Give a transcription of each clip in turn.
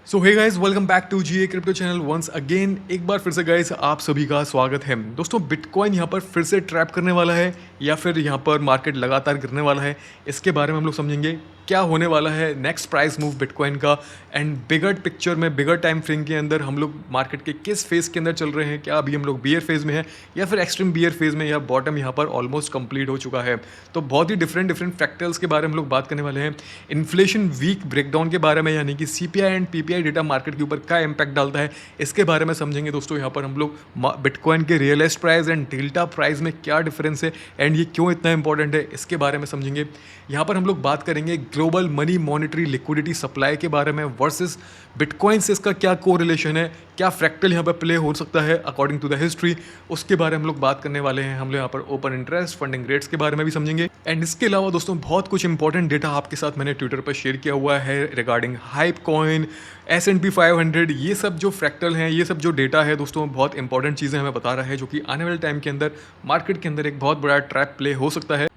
So hey guys, welcome back to G A crypto channel once again. एक बार फिर से गाइस आप सभी का स्वागत है। दोस्तों, बिटकॉइन यहाँ पर फिर से ट्रैप करने वाला है या फिर यहाँ पर मार्केट लगातार गिरने वाला है, इसके बारे में हम लोग समझेंगे। क्या होने वाला है नेक्स्ट प्राइस मूव बिटकॉइन का, एंड बिगर पिक्चर में बिगर टाइम फ्रेम के अंदर हम लोग मार्केट के किस फेज़ के अंदर चल रहे हैं। क्या अभी हम लोग बियर फेज़ में है या फिर एक्सट्रीम बियर फेज़ में, या बॉटम यहाँ पर ऑलमोस्ट कंप्लीट हो चुका है। तो बहुत ही डिफरेंट फैक्टर्स के बारे में हम लोग बात करने वाले हैं। इन्फ्लेशन वीक ब्रेकडाउन के बारे में, यानी कि CPI and PPI data market के ऊपर क्या इम्पैक्ट डालता है, इसके बारे में समझेंगे। दोस्तों, यहाँ पर हम लोग बिटकॉइन के realised price and delta price में क्या डिफरेंस है एंड ये क्यों इतना इंपॉर्टेंट है, इसके बारे में समझेंगे। यहाँ पर हम लोग बात करेंगे global money monetary liquidity supply के बारे में वर्सेस बिटकॉइन से इसका क्या कोरिलेशन है, क्या फ्रैक्टल यहाँ पर प्ले हो सकता है अकॉर्डिंग टू द हिस्ट्री, उसके बारे में हम लोग बात करने वाले हैं। हम लोग यहाँ पर ओपन इंटरेस्ट, फंडिंग रेट्स के बारे में भी समझेंगे। एंड इसके अलावा दोस्तों बहुत कुछ इंपॉर्टेंट डेटा आपके साथ मैंने ट्विटर पर शेयर किया हुआ है रिगार्डिंग हाइप कॉइन, S&P 500, ये सब जो फ्रैक्टल हैं, ये सब जो डेटा है दोस्तों, बहुत इंपॉर्टेंट चीज़ें हमें बता रहा है, जो कि आने वाले टाइम के अंदर मार्केट के अंदर एक बहुत बड़ा ट्रैप प्ले हो सकता है।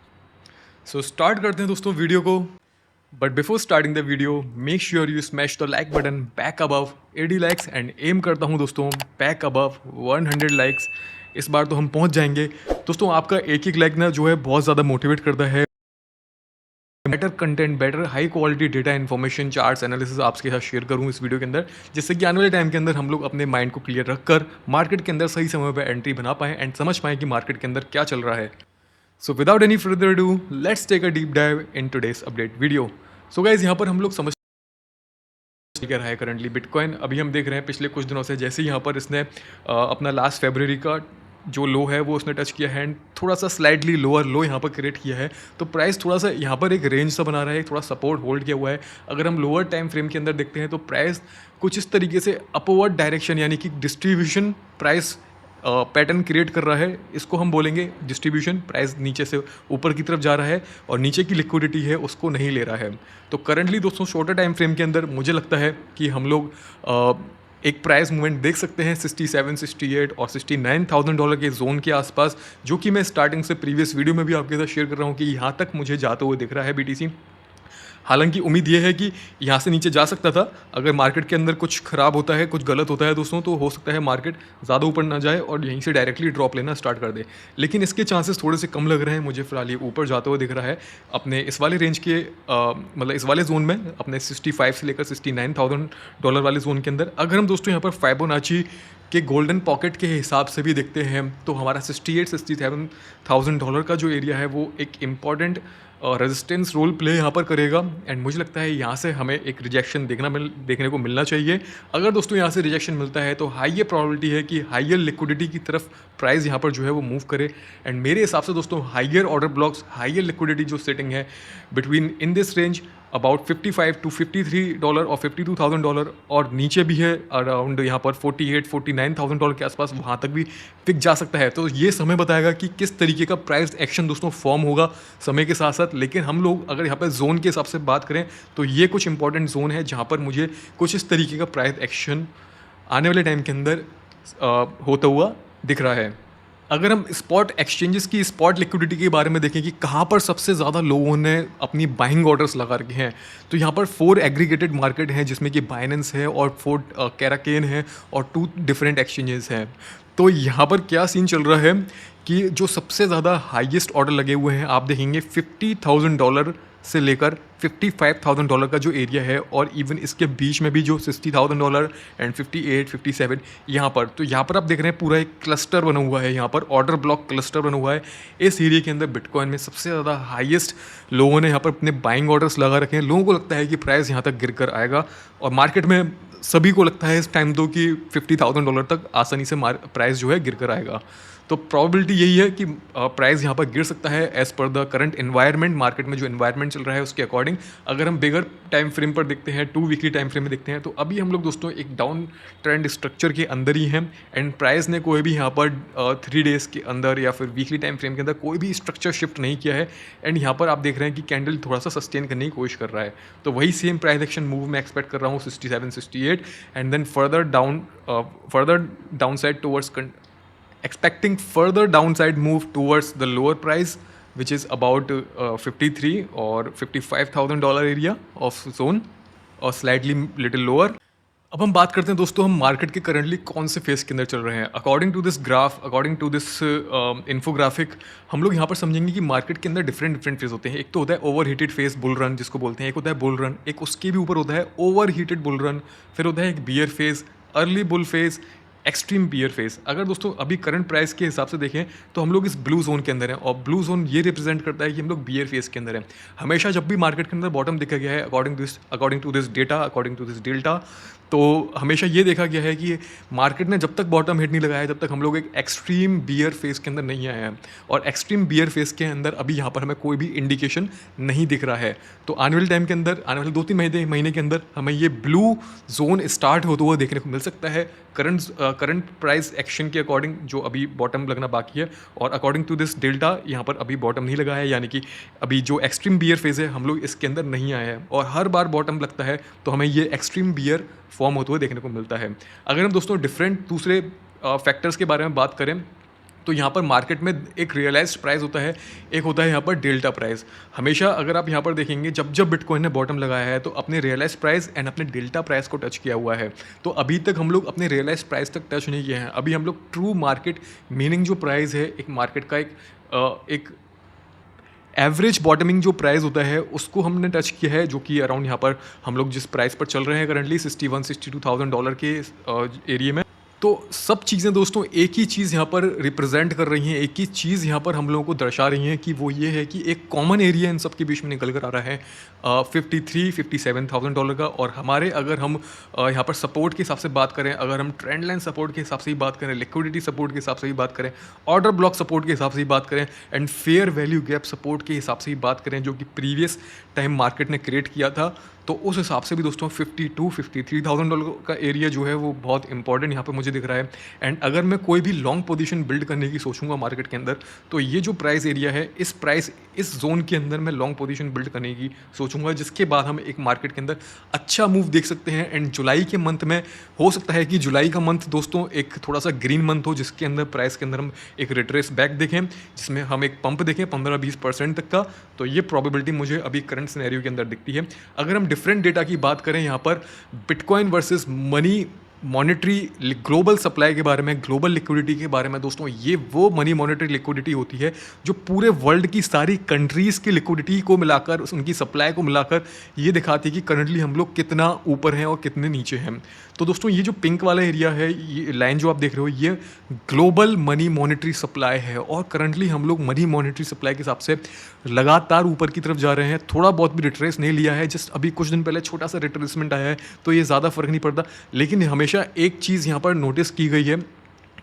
सो स्टार्ट करते हैं दोस्तों वीडियो को। But before starting the video, make sure you smash the like button back above 80 likes and एम करता हूं दोस्तों बैक अबव 100 लाइक्स। इस बार तो हम पहुंच जाएंगे। दोस्तों, आपका एक एक लाइक ना जो है बहुत ज़्यादा मोटिवेट करता है। Better content, better high quality data information, charts, analysis आपके साथ शेयर करूँ इस वीडियो के अंदर, जिससे कि आने वाले टाइम के अंदर हम लोग अपने माइंड को क्लियर रखकर मार्केट के अंदर सही समय पर एंट्री बना पाएँ एंड समझ पाएँ कि मार्केट के अंदर क्या चल रहा है। So without any further do, let's take a deep dive in today's update video. So guys, यहाँ पर हम लोग समझ क्या रहा है करंटली बिटकॉइन। अभी हम देख रहे हैं पिछले कुछ दिनों से जैसे यहाँ पर इसने अपना लास्ट फरवरी का जो लो है वो उसने टच किया है एंड थोड़ा सा स्लाइडली लोअर लो यहाँ पर क्रिएट किया है। तो प्राइस थोड़ा सा यहाँ पर एक रेंज सा बना रहा है, थोड़ा सपोर्ट होल्ड किया हुआ है। अगर हम लोअर टाइम फ्रेम के अंदर देखते हैं तो प्राइस कुछ इस तरीके से अपवर्ड डायरेक्शन, यानी कि डिस्ट्रीब्यूशन प्राइस पैटर्न क्रिएट कर रहा है। इसको हम बोलेंगे डिस्ट्रीब्यूशन। प्राइस नीचे से ऊपर की तरफ जा रहा है और नीचे की लिक्विडिटी है उसको नहीं ले रहा है। तो करंटली दोस्तों शॉर्टर टाइम फ्रेम के अंदर मुझे लगता है कि हम लोग एक प्राइस मूवमेंट देख सकते हैं 67, 68 और $69,000 के जोन के आसपास, जो कि मैं स्टार्टिंग से प्रीवियस वीडियो में भी आपके साथ शेयर कर रहा हूँ कि यहाँ तक मुझे जाते हुए दिख रहा है बीटीसी। हालांकि उम्मीद ये है कि यहाँ से नीचे जा सकता था। अगर मार्केट के अंदर कुछ खराब होता है, कुछ गलत होता है दोस्तों, तो हो सकता है मार्केट ज़्यादा ऊपर ना जाए और यहीं से डायरेक्टली ड्रॉप लेना स्टार्ट कर दे। लेकिन इसके चांसेस थोड़े से कम लग रहे हैं मुझे। फिलहाल ये ऊपर जाते हुए दिख रहा है अपने इस वाले रेंज के मतलब इस वाले जोन में, अपने 65 से लेकर $69,000 वाले जोन के अंदर। अगर हम दोस्तों यहाँ पर फाइबोनाची के गोल्डन पॉकेट के हिसाब से भी देखते हैं तो हमारा 68-67,000 का जो एरिया है वो एक इम्पॉर्टेंट रेजिस्टेंस रोल प्ले यहाँ पर करेगा। एंड मुझे लगता है यहाँ से हमें एक रिजेक्शन देखने को मिलना चाहिए। अगर दोस्तों यहाँ से रिजेक्शन मिलता है तो हाई प्रोबेबिलिटी है कि हाइयर लिक्विडिटी की तरफ प्राइस यहाँ पर जो है वो मूव करे। एंड मेरे हिसाब से दोस्तों higher order blocks, higher liquidity जो सेटिंग है between in this range about $55 to $53 और $52,000, और नीचे भी है अराउंड यहाँ पर $48-49,000 के आसपास, वहाँ तक भी टिक जा सकता है। तो ये समय बताएगा कि किस तरीके का प्राइस एक्शन दोस्तों फॉर्म होगा समय के साथ साथ। लेकिन हम लोग अगर यहाँ पर जोन के हिसाब से बात करें तो ये कुछ इंपॉर्टेंट जोन है जहाँ पर मुझे कुछ इस तरीके का प्राइस एक्शन आने वाले टाइम के अंदर होता हुआ दिख रहा है। अगर हम स्पॉट एक्सचेंजेस की स्पॉट लिक्विडिटी के बारे में देखें कि कहाँ पर सबसे ज़्यादा लोगों ने अपनी बाइंग ऑर्डर्स लगा रखे हैं, तो यहाँ पर 4 एग्रीगेटेड मार्केट हैं जिसमें कि बाइनेंस है और 4 कैराकेन है और 2 डिफरेंट एक्सचेंजेस हैं। तो यहाँ पर क्या सीन चल रहा है कि जो सबसे ज़्यादा हाईएस्ट ऑर्डर लगे हुए हैं आप देखेंगे $50,000 से लेकर $55,000 का जो एरिया है, और इवन इसके बीच में भी जो $60,000 एंड 58, 57 यहाँ पर। तो यहाँ पर आप देख रहे हैं पूरा एक क्लस्टर बना हुआ है, यहाँ पर ऑर्डर ब्लॉक क्लस्टर बना हुआ है। इस एरिया के अंदर बिटकॉइन में सबसे ज़्यादा हाईएस्ट लोगों ने यहाँ पर अपने बाइंग ऑर्डर्स लगा रखे हैं। लोगों को लगता है कि प्राइस यहाँ तक गिर कर आएगा, और मार्केट में सभी को लगता है इस टाइम तो कि $50,000 तक आसानी से प्राइस जो है गिर कर आएगा। तो प्रॉबिलिटी यही है कि प्राइस यहाँ पर गिर सकता है as per the current environment, market में जो एनवायरनमेंट चल रहा है उसके अकॉर्डिंग। अगर हम बिगर टाइम फ्रेम पर देखते हैं, 2 वीकली टाइम फ्रेम में देखते हैं, तो अभी हम लोग दोस्तों एक डाउन ट्रेंड स्ट्रक्चर के अंदर ही हैं। एंड प्राइस ने कोई भी यहाँ पर 3 डेज़ के अंदर या फिर वीकली टाइम फ्रेम के अंदर कोई भी स्ट्रक्चर शिफ्ट नहीं किया है। एंड यहाँ पर आप देख रहे हैं कि कैंडल थोड़ा सा सस्टेन करने की कोशिश कर रहा है। तो वही सेम प्राइस एक्शन मूव मैं एक्सपेक्ट कर रहा हूँ 67, 68 and then further downside towards expecting further downside move towards the lower price, which is about 53 or $55,000 area of zone, or slightly little lower. अब हम बात करते हैं दोस्तों, हम मार्केट के करंटली कौन से फेज़ के अंदर चल रहे हैं। According to this graph, according to this infographic, हम लोग यहाँ पर समझेंगे कि मार्केट के अंदर डिफरेंट डिफरेंट फेज़ होते हैं। एक तो होता है over heated phase, bull run जिसको बोलते हैं, एक होता है बुल रन, एक उसके भी ऊपर होता है ओवर हीटेड बुल रन, फिर होता है एक bear phase, early bull phase, extreme bear phase. अगर दोस्तों अभी करंट प्राइस के हिसाब से देखें तो हम लोग इस ब्लू जोन के अंदर हैं, और ब्लू जोन ये रिप्रेजेंट करता है कि हम लोग बियर फेज़ के अंदर हैं। हमेशा जब भी मार्केट के अंदर बॉटम देखा गया है according to this data, according to this delta, तो हमेशा ये देखा गया है कि मार्केट ने जब तक बॉटम हिट नहीं लगाया है तब तक हम लोग एक एक्सट्रीम बियर फेज़ के अंदर नहीं आए हैं, और एक्सट्रीम बियर फेज़ के अंदर अभी यहाँ पर हमें कोई भी इंडिकेशन नहीं दिख रहा है। तो आने वाले टाइम के अंदर, आने वाले 2-3 महीने के अंदर हमें ये ब्लू जोन स्टार्ट होते हुए देखने को मिल सकता है, करंट प्राइस एक्शन के अकॉर्डिंग जो अभी बॉटम लगना बाकी है, और अकॉर्डिंग टू दिस डेल्टा यहाँ पर अभी बॉटम नहीं लगा है, यानी कि अभी जो एक्सट्रीम बियर फेज़ है हम लोग इसके अंदर नहीं आए हैं, और हर बार बॉटम लगता है तो हमें ये एक्सट्रीम बियर फॉर्म होते हुए देखने को मिलता है। अगर हम दोस्तों डिफरेंट दूसरे फैक्टर्स के बारे में बात करें तो यहाँ पर मार्केट में एक रियलाइज्ड प्राइस होता है, एक होता है यहाँ पर डेल्टा प्राइस। हमेशा अगर आप यहाँ पर देखेंगे जब जब बिटकॉइन ने बॉटम लगाया है तो अपने रियलाइज्ड प्राइस एंड अपने डेल्टा प्राइस को टच किया हुआ है। तो अभी तक हम लोग अपने रियलाइज्ड प्राइस तक टच नहीं किए हैं। अभी हम लोग ट्रू मार्केट मीनिंग जो प्राइस है, एक मार्केट का एक एवरेज बॉटमिंग जो प्राइस होता है उसको हमने टच किया है, जो कि अराउंड यहाँ पर हम लोग जिस प्राइस पर चल रहे हैं करंटली $61,000-62,000 के एरिया में। तो सब चीज़ें दोस्तों एक ही चीज़ यहाँ पर रिप्रेजेंट कर रही हैं, एक ही चीज़ यहाँ पर हम लोगों को दर्शा रही हैं कि वो ये है कि एक कॉमन एरिया इन सब के बीच में निकल कर आ रहा है $53,000-57,000 का। और हमारे अगर हम यहाँ पर सपोर्ट के हिसाब से बात करें, अगर हम ट्रेंड लाइन सपोर्ट के हिसाब से ही बात करें, लिक्विडिटी सपोर्ट के हिसाब से ही बात करें, ऑर्डर ब्लॉक सपोर्ट के हिसाब से ही बात करें, and fair value gap support के हिसाब से ही बात करें, जो कि प्रीवियस टाइम मार्केट ने क्रिएट किया था, तो उस हिसाब से भी दोस्तों $52,000-53,000 का एरिया जो है वो बहुत इंपॉर्टेंट यहाँ पे मुझे दिख रहा है। एंड अगर मैं कोई भी लॉन्ग पोजीशन बिल्ड करने की सोचूंगा मार्केट के अंदर, तो ये जो प्राइस एरिया है, इस जोन के अंदर मैं लॉन्ग पोजीशन बिल्ड करने की सोचूंगा, जिसके बाद हम एक मार्केट के अंदर अच्छा मूव देख सकते हैं। एंड जुलाई के मंथ में हो सकता है कि जुलाई का मंथ दोस्तों एक थोड़ा सा ग्रीन मंथ हो, जिसके अंदर प्राइस के अंदर हम एक रिट्रेस बैक देखें, जिसमें हम एक पंप देखें 15-20% तक का। तो ये प्रॉबिलिटी मुझे अभी करंट सिनेरियो के अंदर दिखती है। अगर हम डिफरेंट डेटा की बात करें यहाँ पर, bitcoin versus money monetary global supply के बारे में, ग्लोबल लिक्विडिटी के बारे में दोस्तों, ये वो मनी मॉनेटरी लिक्विडिटी होती है जो पूरे वर्ल्ड की सारी कंट्रीज़ की लिक्विडिटी को मिलाकर, उनकी सप्लाई को मिलाकर ये दिखाती है कि करंटली हम लोग कितना ऊपर हैं और कितने नीचे हैं। तो दोस्तों ये जो पिंक वाला एरिया है, ये लाइन जो आप देख रहे हो, ये ग्लोबल मनी मॉनेटरी सप्लाई है, और करंटली हम लोग मनी मॉनेटरी सप्लाई के हिसाब से लगातार ऊपर की तरफ जा रहे हैं। थोड़ा बहुत भी रिट्रेस नहीं लिया है, जस्ट अभी कुछ दिन पहले छोटा सा रिट्रेसमेंट आया है, तो ये ज़्यादा फर्क नहीं पड़ता। लेकिन हमेशा एक चीज़ यहाँ पर नोटिस की गई है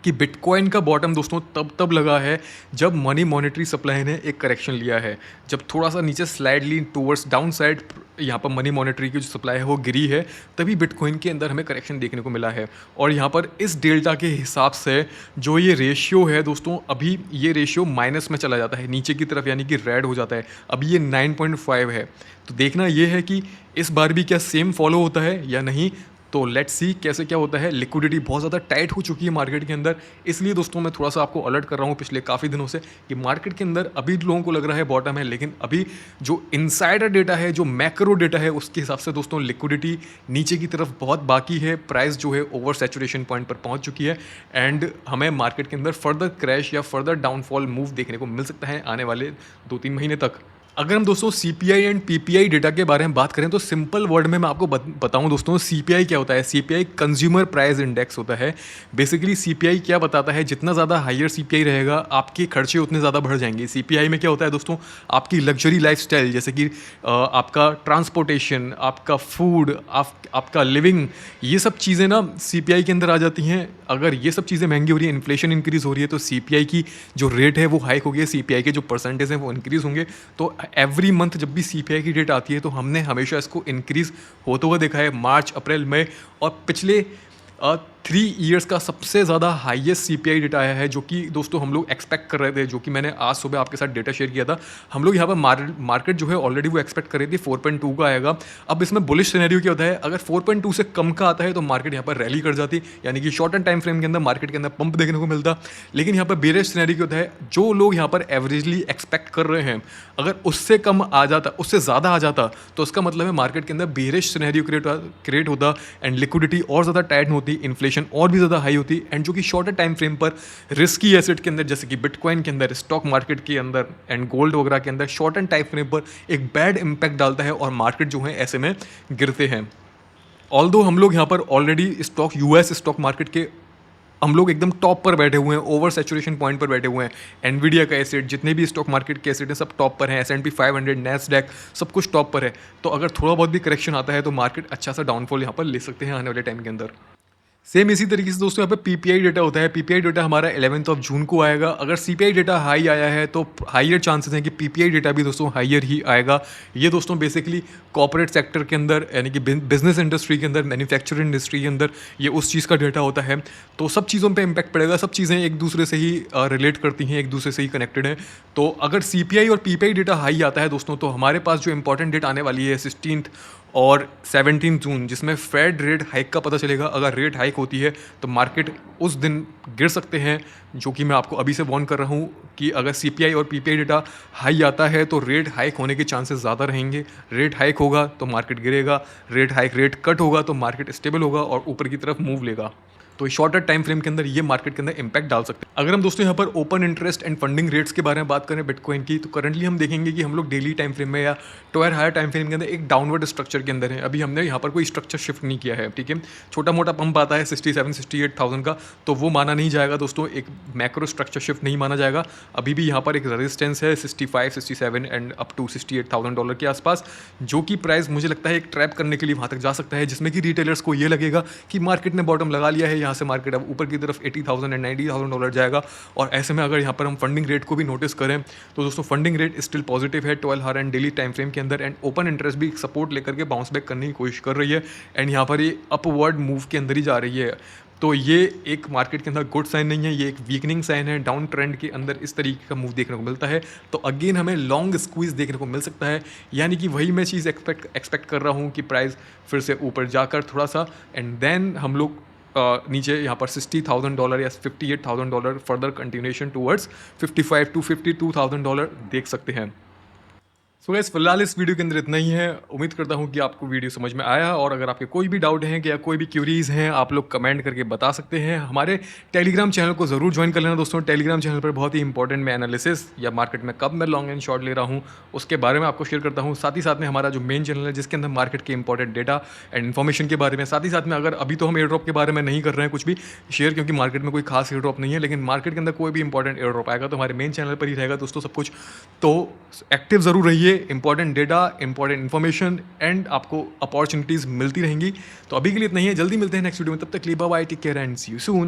कि बिटकॉइन का बॉटम दोस्तों तब लगा है जब मनी मॉनेटरी सप्लाई ने एक करेक्शन लिया है, जब थोड़ा सा नीचे स्लाइडली टूवर्ड्स डाउन साइड यहाँ पर मनी मॉनेटरी की जो सप्लाई है वो गिरी है, तभी बिटकॉइन के अंदर हमें करेक्शन देखने को मिला है। और यहाँ पर इस डेल्टा के हिसाब से जो ये रेशियो है दोस्तों, अभी ये रेशियो माइनस में चला जाता है नीचे की तरफ, यानी कि रेड हो जाता है। अभी ये 9.5 है, तो देखना ये है कि इस बार भी क्या सेम फॉलो होता है या नहीं। तो लेट्स सी कैसे क्या होता है। लिक्विडिटी बहुत ज़्यादा टाइट हो चुकी है मार्केट के अंदर, इसलिए दोस्तों मैं थोड़ा सा आपको अलर्ट कर रहा हूँ पिछले काफ़ी दिनों से कि मार्केट के अंदर अभी लोगों को लग रहा है बॉटम है, लेकिन अभी जो इनसाइडर डेटा है, जो मैक्रो डेटा है, उसके हिसाब से दोस्तों लिक्विडिटी नीचे की तरफ बहुत बाकी है। प्राइस जो है ओवर सैचुरेशन पॉइंट पर पहुँच चुकी है, एंड हमें मार्केट के अंदर फर्दर क्रैश या फर्दर डाउनफॉल मूव देखने को मिल सकता है आने वाले 2-3 महीने तक। अगर हम दोस्तों CPI एंड PPI डेटा के बारे में बात करें तो सिंपल वर्ड में मैं आपको बताऊं दोस्तों, CPI क्या होता है। CPI कंज्यूमर प्राइस इंडेक्स होता है। बेसिकली CPI क्या बताता है, जितना ज़्यादा हायर CPI रहेगा आपके खर्चे उतने ज़्यादा बढ़ जाएंगे। CPI में क्या होता है दोस्तों, आपकी लग्जरी लाइफस्टाइल, जैसे कि आपका ट्रांसपोर्टेशन, आपका फूड, आपका लिविंग, ये सब चीज़ें ना CPI के अंदर आ जाती हैं। अगर ये सब चीज़ें महंगी हो रही है, इन्फ्लेशन इंक्रीज हो रही है, तो CPI की जो रेट है वो हाइक होगी, CPI के जो परसेंटेज हैं वो इंक्रीज होंगे। तो एवरी मंथ जब भी CPI की डेट आती है तो हमने हमेशा इसको इंक्रीज होते हुए देखा है, मार्च, अप्रैल, मई, और पिछले 3 ईयर्स का सबसे ज़्यादा हाईएस्ट सीपीआई डेटा आया है, जो कि दोस्तों हम लोग एक्सपेक्ट कर रहे थे, जो कि मैंने आज सुबह आपके साथ डेटा शेयर किया था। हम लोग यहाँ पर मार्केट जो है ऑलरेडी वो एक्सपेक्ट कर रही थी 4.2 का आएगा। अब इसमें बुलिश सिनेरियो क्या होता है, अगर 4.2 से कम का आता है तो मार्केट यहाँ पर रैली कर जाती, यानी कि शॉर्ट एंड टाइम फ्रेम के अंदर मार्केट के अंदर पंप देखने को मिलता। लेकिन यहाँ पर बेरिश सिनेरियो क्या होता है, जो लोग यहाँ पर एवरेजली एक्सपेक्ट कर रहे हैं, अगर उससे कम आ जाता, उससे ज़्यादा आ जाता, तो उसका मतलब है मार्केट के अंदर बेरिश सिनेरियो क्रिएट होता एंड लिक्विडिटी और ज़्यादा टाइट होती, इन्फ्लेशन और भी ज़्यादा हाई होती, एंड जो कि शॉर्टर टाइम फ्रेम पर रिस्की एसेट के अंदर जैसे कि बिटकॉइन के अंदर, स्टॉक मार्केट के अंदर एंड गोल्ड वगैरह के अंदर शॉर्ट एंड टाइम फ्रेम पर एक बैड इंपैक्ट डालता है और मार्केट जो है ऐसे में गिरते हैं। ऑल्दो हम लोग यहाँ पर already stock US stock market के हम लोग एकदम टॉप पर बैठे हुए हैं, ओवर सैचुरेशन पॉइंट पर बैठे हुए हैं। एनवीडिया का एसेट, जितने भी स्टॉक मार्केट के एसेट हैं सब टॉप पर हैं, S&P 500, नैस्डैक सब कुछ टॉप पर है। तो अगर थोड़ा बहुत भी करेक्शन आता है तो मार्केट अच्छा सा डाउनफॉल यहाँ पर ले सकते हैं आने वाले टाइम के अंदर। सेम इसी तरीके से दोस्तों यहाँ पे पीपीआई डेटा होता है। पीपीआई डेटा हमारा 11 जून को आएगा। अगर सीपीआई डेटा हाई आया है तो हाइयर चांसेस हैं कि पीपीआई डेटा भी दोस्तों हाइयर ही आएगा। ये दोस्तों बेसिकली कॉर्पोरेट सेक्टर के अंदर, यानी कि बिजनेस इंडस्ट्री के अंदर, मैन्युफैक्चरिंग इंडस्ट्री के अंदर ये उस चीज़ का डेटा होता है। तो सब चीज़ों पे इम्पैक्ट पड़ेगा, सब चीज़ें एक दूसरे से ही रिलेट करती हैं, एक दूसरे से ही कनेक्टेड हैं। तो अगर सीपीआई और पीपीआई डेटा हाई आता है दोस्तों, तो हमारे पास जो इंपॉर्टेंट डेट आने वाली है 16 और 17 जून, जिसमें फेड रेट हाइक का पता चलेगा। अगर रेट हाइक होती है तो मार्केट उस दिन गिर सकते हैं, जो कि मैं आपको अभी से वार्न कर रहा हूँ कि अगर सीपीआई और पीपीआई डेटा हाई आता है तो रेट हाइक होने के चांसेस ज़्यादा रहेंगे। रेट हाइक होगा तो मार्केट गिरेगा, रेट कट होगा तो मार्केट स्टेबल होगा और ऊपर की तरफ मूव लेगा। तो शॉर्टर टाइम फ्रेम के अंदर ये मार्केट के अंदर इंपैक्ट डाल सकते हैं। अगर हम दोस्तों यहाँ पर open interest and funding rates के बारे में बात करें बिटकॉइन की, तो करंटली हम देखेंगे कि हम लोग डेली टाइम फ्रेम में या 2 हायर टाइम फ्रेम के अंदर एक डाउनवर्ड स्ट्रक्चर के अंदर है। अभी हमने यहाँ पर कोई स्ट्रक्चर शिफ्ट नहीं किया है, ठीक है। छोटा मोटा पंप आता है 67-68,000 का, तो वो माना नहीं जाएगा दोस्तों, एक मैक्रो स्ट्रक्चर शिफ्ट नहीं माना जाएगा। अभी भी यहाँ पर एक रेजिस्टेंस है 65, 67 एंड अप टू $68,000 के आसपास, जो कि प्राइस मुझे लगता है एक ट्रैप करने के लिए वहाँ तक जा सकता है, जिसमें कि रिटेलर्स को ये लगेगा कि मार्केट ने बॉटम लगा लिया है, यहाँ से मार्केट अब ऊपर की तरफ $80,000 एंड $90,000 जाएगा। और ऐसे में अगर यहाँ पर हम फंडिंग रेट को भी नोटिस करें तो दोस्तों फंडिंग रेट स्टिल पॉजिटिव है 12 हावर एंड डेली टाइम फ्रेम के अंदर, एंड ओपन इंटरेस्ट भी सपोर्ट लेकर के बाउंस बैक करने की कोशिश कर रही है, एंड यहाँ पर ये अपवर्ड मूव के अंदर ही जा रही है। तो ये एक मार्केट के अंदर गुड साइन नहीं है, ये एक वीकनिंग साइन है। डाउन ट्रेंड के अंदर इस तरीके का मूव देखने को मिलता है तो अगेन हमें लॉन्ग स्क्वीज देखने को मिल सकता है, यानी कि वही मैं चीज़ एक्सपेक्ट कर रहा हूँ कि प्राइस फिर से ऊपर जाकर थोड़ा सा, एंड देन हम लोग नीचे यहाँ पर $60,000 या $58,000 फर्दर कंटिन्यूएशन टूवर्ड्स $55,000 to $52,000 देख सकते हैं। सो गाइस फिलहाल इस वीडियो के अंदर इतना ही है। उम्मीद करता हूँ कि आपको वीडियो समझ में आया, और अगर आपके कोई भी डाउट हैं या कोई भी क्यूरीज हैं आप लोग कमेंट करके बता सकते हैं। हमारे टेलीग्राम चैनल को ज़रूर ज्वाइन कर लेना दोस्तों। टेलीग्राम चैनल पर बहुत ही इंपॉर्टेंट मैं एनालिसिस या मार्केट में कब मैं लॉन्ग एंड शॉर्ट ले रहा हूँ उसके बारे में आपको शेयर करता हूँ। साथ ही साथ में हमारा जो मेन चैनल है जिसके अंदर मार्केट के इंपॉर्टेंट डेटा एंड इन्फॉर्मेशन के बारे में, साथ ही साथ में अगर अभी तो हम एयर ड्रॉप के बारे में नहीं कर रहे हैं कुछ भी शेयर, क्योंकि मार्केट में कोई खास एयर ड्रॉप नहीं है, लेकिन मार्केट के अंदर कोई भी इंपॉर्टेंट एयर ड्रॉप आएगा तो हमारे मेन चैनल पर ही रहेगा दोस्तों सब कुछ। तो एक्टिव ज़रूर रहिए, important data, important information and आपको अपॉर्चुनिटीज़ मिलती रहेंगी। तो अभी के लिए इतना ही है, जल्दी मिलते हैं नेक्स्ट वीडियो में, तब तक bye bye, take care and see you soon.